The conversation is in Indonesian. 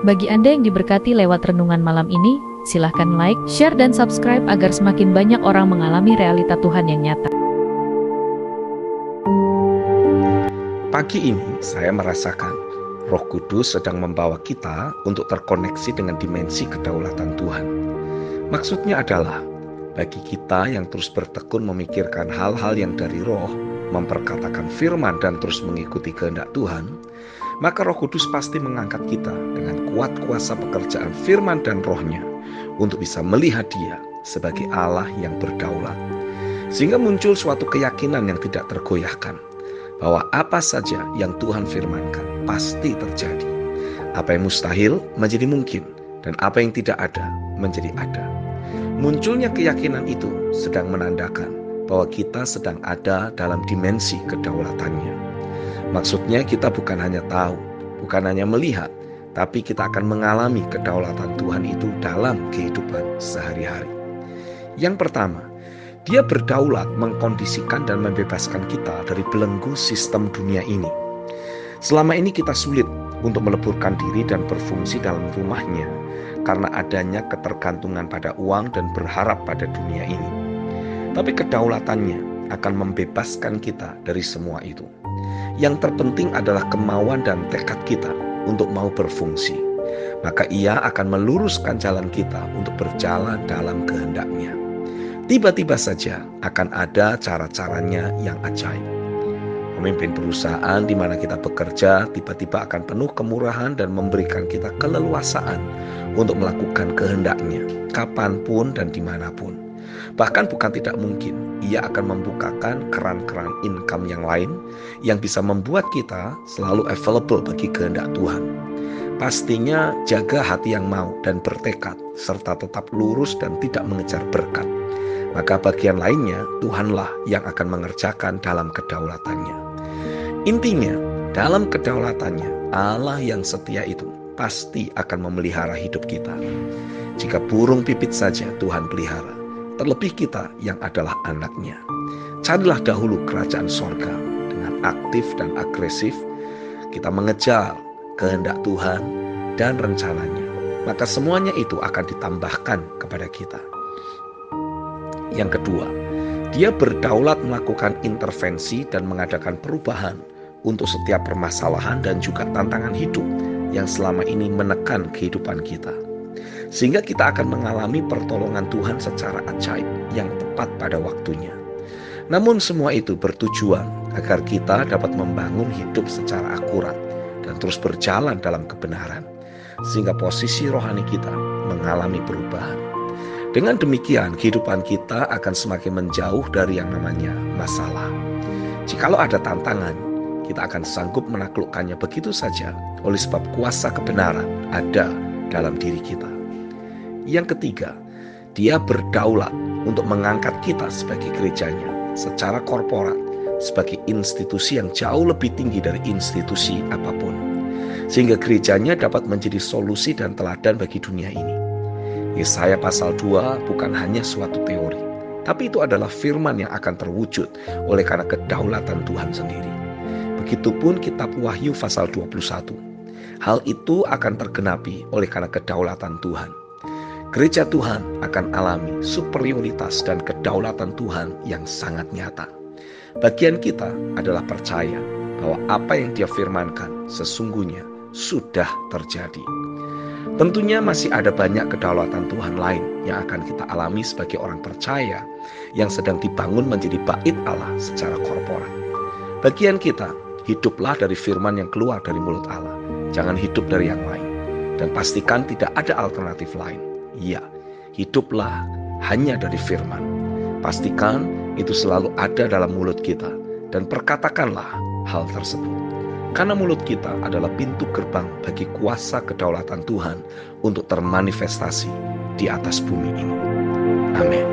Bagi Anda yang diberkati lewat renungan malam ini, silahkan like, share, dan subscribe agar semakin banyak orang mengalami realita Tuhan yang nyata. Pagi ini saya merasakan Roh Kudus sedang membawa kita untuk terkoneksi dengan dimensi kedaulatan Tuhan. Maksudnya adalah bagi kita yang terus bertekun memikirkan hal-hal yang dari Roh, memperkatakan firman dan terus mengikuti kehendak Tuhan, maka Roh Kudus pasti mengangkat kita dengan kuat kuasa pekerjaan firman dan Roh-Nya untuk bisa melihat Dia sebagai Allah yang berdaulat. Sehingga muncul suatu keyakinan yang tidak tergoyahkan bahwa apa saja yang Tuhan firmankan pasti terjadi. Apa yang mustahil menjadi mungkin, dan apa yang tidak ada menjadi ada. Munculnya keyakinan itu sedang menandakan bahwa kita sedang ada dalam dimensi kedaulatannya. Maksudnya kita bukan hanya tahu, bukan hanya melihat, tapi kita akan mengalami kedaulatan Tuhan itu dalam kehidupan sehari-hari. Yang pertama, Dia berdaulat mengkondisikan dan membebaskan kita dari belenggu sistem dunia ini. Selama ini kita sulit untuk meleburkan diri dan berfungsi dalam rumahnya karena adanya ketergantungan pada uang dan berharap pada dunia ini. Tapi kedaulatannya akan membebaskan kita dari semua itu. Yang terpenting adalah kemauan dan tekad kita untuk mau berfungsi. Maka Ia akan meluruskan jalan kita untuk berjalan dalam kehendak-Nya. Tiba-tiba saja akan ada cara-caranya yang ajaib. Pemimpin perusahaan di mana kita bekerja tiba-tiba akan penuh kemurahan dan memberikan kita keleluasaan untuk melakukan kehendak-Nya kapanpun dan dimanapun. Bahkan bukan tidak mungkin, Ia akan membukakan keran-keran income yang lain yang bisa membuat kita selalu available bagi kehendak Tuhan. Pastinya jaga hati yang mau dan bertekad, serta tetap lurus dan tidak mengejar berkat. Maka bagian lainnya Tuhanlah yang akan mengerjakan dalam kedaulatannya. Intinya, dalam kedaulatannya, Allah yang setia itu pasti akan memelihara hidup kita. Jika burung pipit saja Tuhan pelihara, terlebih kita yang adalah anak-Nya. Carilah dahulu kerajaan sorga dengan aktif dan agresif. Kita mengejar kehendak Tuhan dan rencananya. Maka semuanya itu akan ditambahkan kepada kita. Yang kedua, Dia berdaulat melakukan intervensi dan mengadakan perubahan untuk setiap permasalahan dan juga tantangan hidup yang selama ini menekan kehidupan kita. Sehingga kita akan mengalami pertolongan Tuhan secara ajaib yang tepat pada waktunya. Namun semua itu bertujuan agar kita dapat membangun hidup secara akurat dan terus berjalan dalam kebenaran, sehingga posisi rohani kita mengalami perubahan. Dengan demikian kehidupan kita akan semakin menjauh dari yang namanya masalah. Jikalau ada tantangan, kita akan sanggup menaklukkannya begitu saja oleh sebab kuasa kebenaran ada dalam diri kita. Yang ketiga, Dia berdaulat untuk mengangkat kita sebagai gerejanya secara korporat, sebagai institusi yang jauh lebih tinggi dari institusi apapun. Sehingga gerejanya dapat menjadi solusi dan teladan bagi dunia ini. Yesaya pasal 2 bukan hanya suatu teori, tapi itu adalah firman yang akan terwujud oleh karena kedaulatan Tuhan sendiri. Begitupun kitab Wahyu pasal 21. Hal itu akan tergenapi oleh karena kedaulatan Tuhan. Gereja Tuhan akan alami superioritas dan kedaulatan Tuhan yang sangat nyata. Bagian kita adalah percaya bahwa apa yang Dia firmankan sesungguhnya sudah terjadi. Tentunya masih ada banyak kedaulatan Tuhan lain yang akan kita alami sebagai orang percaya yang sedang dibangun menjadi bait Allah secara korporat. Bagian kita, hiduplah dari firman yang keluar dari mulut Allah. Jangan hidup dari yang lain. Dan pastikan tidak ada alternatif lain. Ya, hiduplah hanya dari firman. Pastikan itu selalu ada dalam mulut kita. Dan perkatakanlah hal tersebut. Karena mulut kita adalah pintu gerbang bagi kuasa kedaulatan Tuhan untuk termanifestasi di atas bumi ini. Amin.